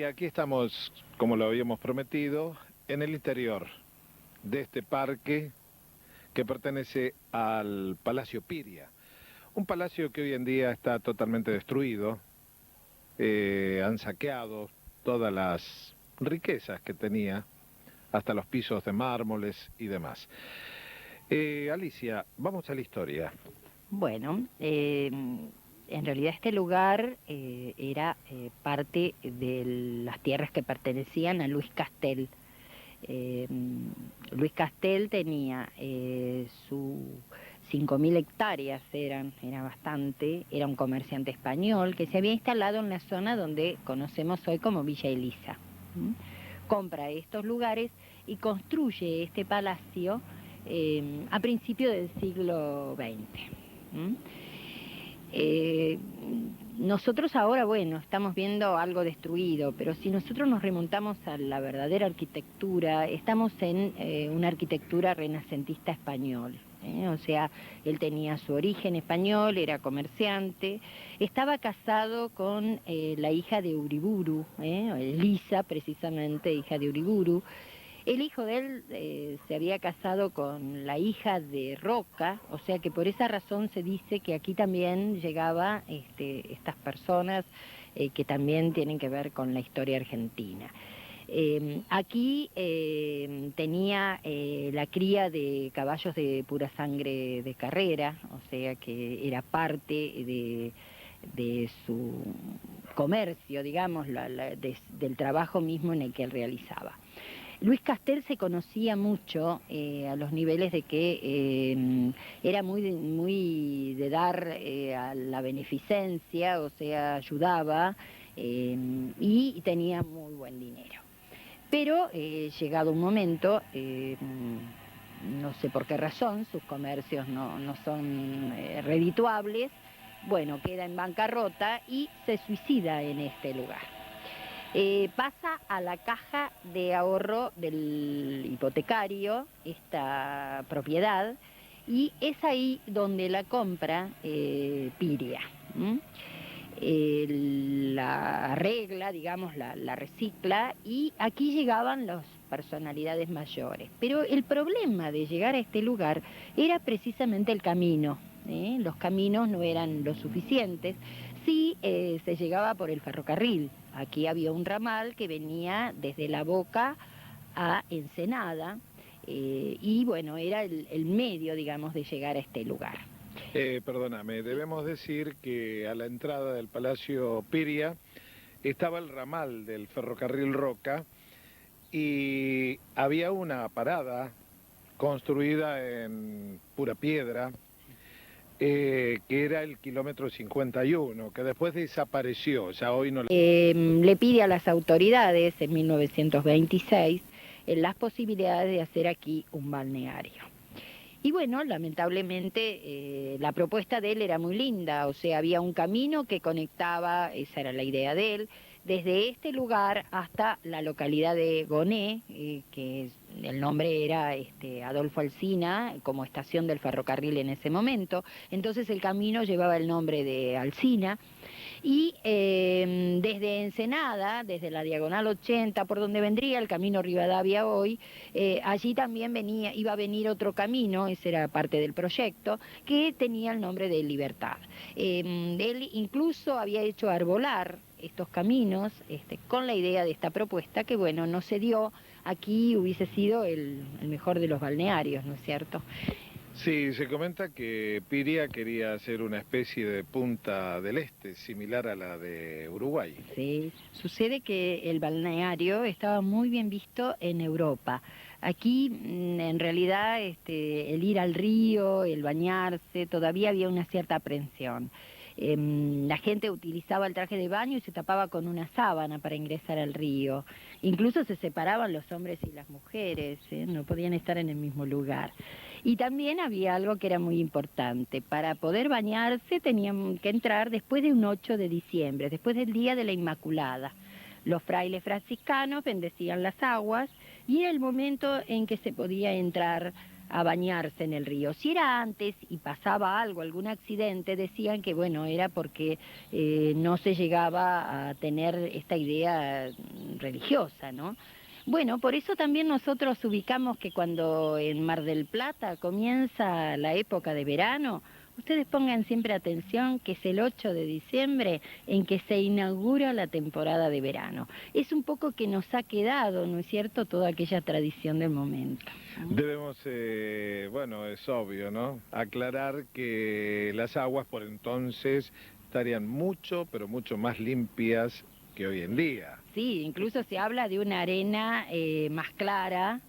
aquí estamos, como lo habíamos prometido, en el interior de este parque que pertenece al Palacio Piria. Un palacio que hoy en día está totalmente destruido. Han saqueado todas las riquezas que tenía, hasta los pisos de mármoles y demás. Alicia, vamos a la historia. Bueno, en realidad este lugar era parte de las tierras que pertenecían a Luis Castel. Eh, Luis Castel tenía sus 5.000 hectáreas, era bastante, era un comerciante español que se había instalado en la zona donde conocemos hoy como Villa Elisa. Compra estos lugares y construye este palacio a principios del siglo XX. Nosotros ahora, bueno, estamos viendo algo destruido, pero si nosotros nos remontamos a la verdadera arquitectura, estamos en una arquitectura renacentista español. O sea, él tenía su origen español, era comerciante, estaba casado con la hija de Uriburu, Elisa, precisamente, hija de Uriburu. El hijo de él se había casado con la hija de Roca, o sea que por esa razón se dice que aquí también llegaba estas personas que también tienen que ver con la historia argentina. Aquí tenía la cría de caballos de pura sangre de carrera, o sea que era parte de su comercio, digamos, del trabajo mismo en el que él realizaba. Luis Castel se conocía mucho a los niveles de que era muy de dar a la beneficencia, o sea, ayudaba y tenía muy buen dinero. Pero llegado un momento, no sé por qué razón, sus comercios no son redituables, bueno, queda en bancarrota y se suicida en este lugar. Pasa a la caja de ahorro del hipotecario esta propiedad y es ahí donde la compra Piria. La arregla, digamos, la recicla y aquí llegaban las personalidades mayores. Pero el problema de llegar a este lugar era precisamente el camino. Los caminos no eran lo suficientes. Sí, se llegaba por el ferrocarril. Aquí había un ramal que venía desde La Boca a Ensenada y bueno, era el medio, digamos, de llegar a este lugar. Perdóname, debemos decir que a la entrada del Palacio Piria estaba el ramal del ferrocarril Roca y había una parada construida en pura piedra, que era el kilómetro 51, que después desapareció, ya hoy no... Le pide a las autoridades en 1926 las posibilidades de hacer aquí un balneario. Y bueno, lamentablemente la propuesta de él era muy linda, o sea, había un camino que conectaba, esa era la idea de él, desde este lugar hasta la localidad de Goné, que el nombre era Adolfo Alsina, como estación del ferrocarril en ese momento. Entonces el camino llevaba el nombre de Alsina. Y desde Ensenada, desde la Diagonal 80, por donde vendría el camino Rivadavia hoy, allí también iba a venir otro camino, ese era parte del proyecto, que tenía el nombre de Libertad. Él incluso había hecho arbolar estos caminos con la idea de esta propuesta, que bueno, no se dio, aquí hubiese sido el mejor de los balnearios, ¿no es cierto? Sí, se comenta que Piria quería hacer una especie de Punta del Este, similar a la de Uruguay. Sí, sucede que el balneario estaba muy bien visto en Europa. Aquí, en realidad, el ir al río, el bañarse, todavía había una cierta aprensión. La gente utilizaba el traje de baño y se tapaba con una sábana para ingresar al río. Incluso se separaban los hombres y las mujeres, no podían estar en el mismo lugar. Y también había algo que era muy importante. Para poder bañarse tenían que entrar después de un 8 de diciembre, después del Día de la Inmaculada. Los frailes franciscanos bendecían las aguas y era el momento en que se podía entrar a bañarse en el río. Si era antes y pasaba algo, algún accidente, decían que bueno, era porque no se llegaba a tener esta idea religiosa, ¿no? Bueno, por eso también nosotros ubicamos que cuando en Mar del Plata comienza la época de verano, ustedes pongan siempre atención que es el 8 de diciembre en que se inaugura la temporada de verano. Es un poco que nos ha quedado, ¿no es cierto?, toda aquella tradición del momento. Debemos, bueno, es obvio, ¿no?, aclarar que las aguas por entonces estarían mucho, pero mucho más limpias que hoy en día. Sí, incluso se habla de una arena más clara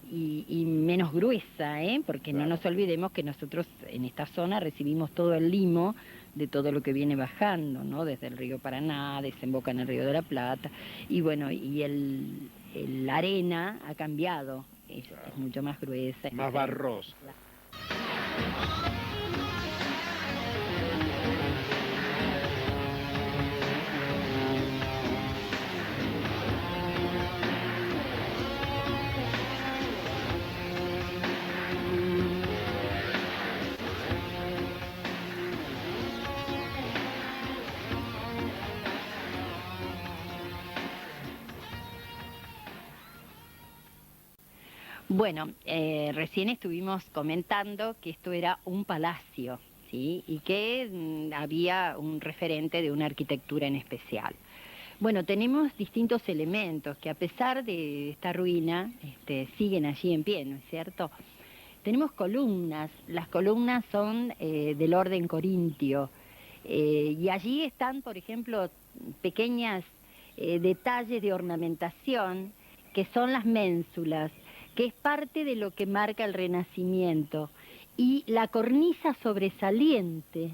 y menos gruesa, porque Claro. no nos olvidemos que nosotros en esta zona recibimos todo el limo de todo lo que viene bajando, ¿no? Desde el río Paraná, desemboca en el río de la Plata, y bueno, y la arena ha cambiado, es mucho más gruesa. Más barrosa. Bueno, recién estuvimos comentando que esto era un palacio, ¿sí? Y que había un referente de una arquitectura en especial. Bueno, tenemos distintos elementos que a pesar de esta ruina, siguen allí en pie, ¿no es cierto? Tenemos columnas, las columnas son del orden corintio, y allí están, por ejemplo, pequeños detalles de ornamentación que son las ménsulas, que es parte de lo que marca el Renacimiento, y la cornisa sobresaliente,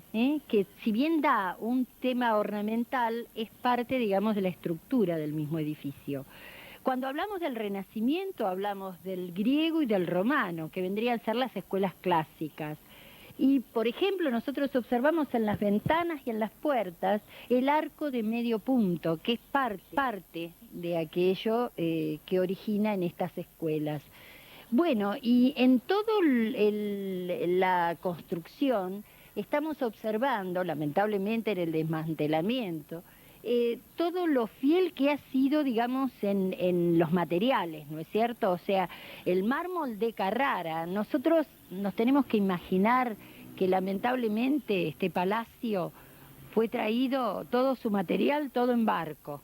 que si bien da un tema ornamental, es parte, digamos, de la estructura del mismo edificio. Cuando hablamos del Renacimiento, hablamos del griego y del romano, que vendrían a ser las escuelas clásicas. Y, por ejemplo, nosotros observamos en las ventanas y en las puertas el arco de medio punto, que es parte de aquello que origina en estas escuelas. Bueno, y en toda la construcción estamos observando, lamentablemente en el desmantelamiento, todo lo fiel que ha sido, digamos, en los materiales, ¿no es cierto? O sea, el mármol de Carrara, nosotros nos tenemos que imaginar que lamentablemente este palacio fue traído, todo su material, todo en barco.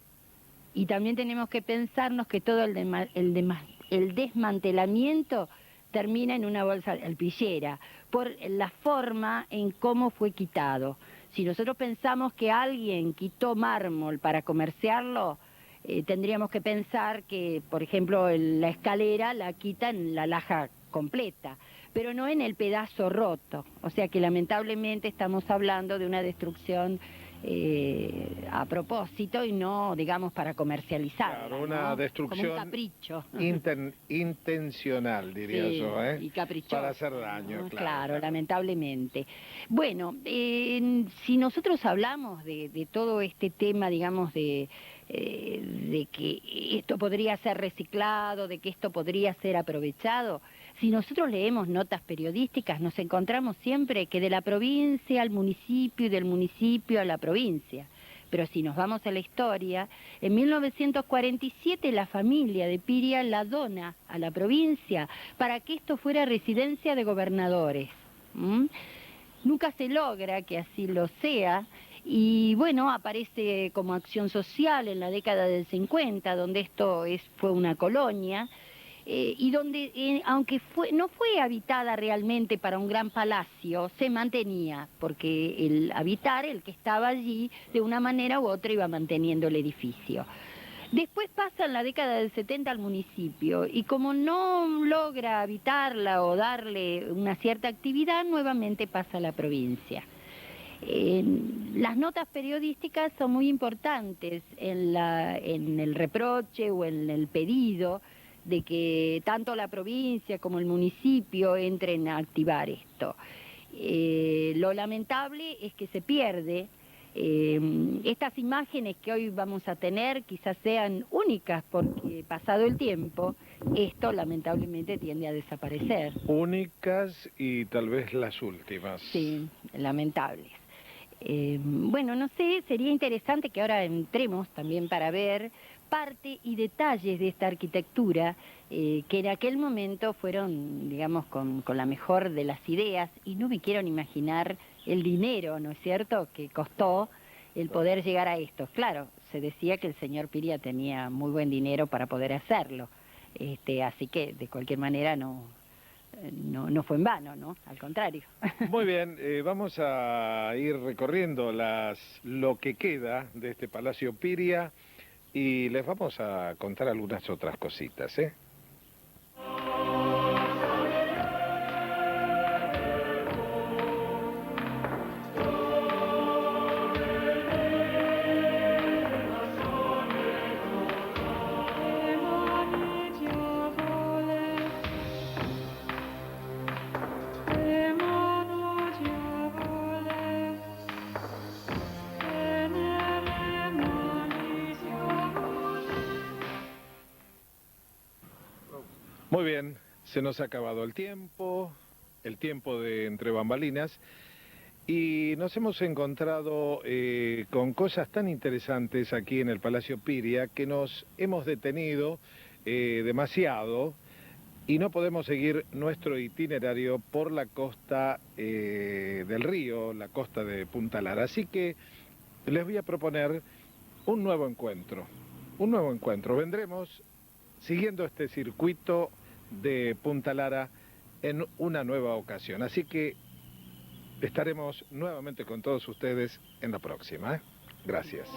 Y también tenemos que pensarnos que todo el desmantelamiento termina en una bolsa alpillera, por la forma en cómo fue quitado. Si nosotros pensamos que alguien quitó mármol para comerciarlo, tendríamos que pensar que, por ejemplo, la escalera la quita en la laja completa, pero no en el pedazo roto. O sea que lamentablemente estamos hablando de una destrucción a propósito y no, digamos, para comercializar. Claro, una destrucción como un capricho. intencional, diría yo, y caprichoso, para hacer daño, ¿no? claro, Claro, lamentablemente. Bueno, si nosotros hablamos de todo este tema, digamos, de que esto podría ser reciclado, de que esto podría ser aprovechado, si nosotros leemos notas periodísticas, nos encontramos siempre que de la provincia al municipio y del municipio a la provincia. Pero si nos vamos a la historia, en 1947 la familia de Piria la dona a la provincia para que esto fuera residencia de gobernadores. Nunca se logra que así lo sea. Y bueno, aparece como acción social en la década del 50, donde esto fue una colonia, y donde, aunque no fue habitada realmente para un gran palacio, se mantenía, porque el habitar, el que estaba allí, de una manera u otra iba manteniendo el edificio. Después pasa en la década del 70 al municipio, y como no logra habitarla o darle una cierta actividad, nuevamente pasa a la provincia. Las notas periodísticas son muy importantes en el reproche o en el pedido de que tanto la provincia como el municipio entren a activar esto. Lo lamentable es que se pierde. Estas imágenes que hoy vamos a tener quizás sean únicas porque pasado el tiempo esto lamentablemente tiende a desaparecer. Únicas y tal vez las últimas. Sí, lamentables. Bueno, no sé, sería interesante que ahora entremos también para ver parte y detalles de esta arquitectura que en aquel momento fueron, digamos, con la mejor de las ideas, y no me quiero ni imaginar el dinero, ¿no es cierto?, que costó el poder llegar a esto. Claro, se decía que el señor Piria tenía muy buen dinero para poder hacerlo, así que de cualquier manera no fue en vano, ¿no? Al contrario. Muy bien, vamos a ir recorriendo lo que queda de este Palacio Piria y les vamos a contar algunas otras cositas, ¿eh? Muy bien, se nos ha acabado el tiempo de Entre Bambalinas, y nos hemos encontrado con cosas tan interesantes aquí en el Palacio Piria que nos hemos detenido demasiado y no podemos seguir nuestro itinerario por la costa del río, la costa de Punta Lara. Así que les voy a proponer un nuevo encuentro. Vendremos siguiendo este circuito de Punta Lara en una nueva ocasión. Así que estaremos nuevamente con todos ustedes en la próxima. Gracias.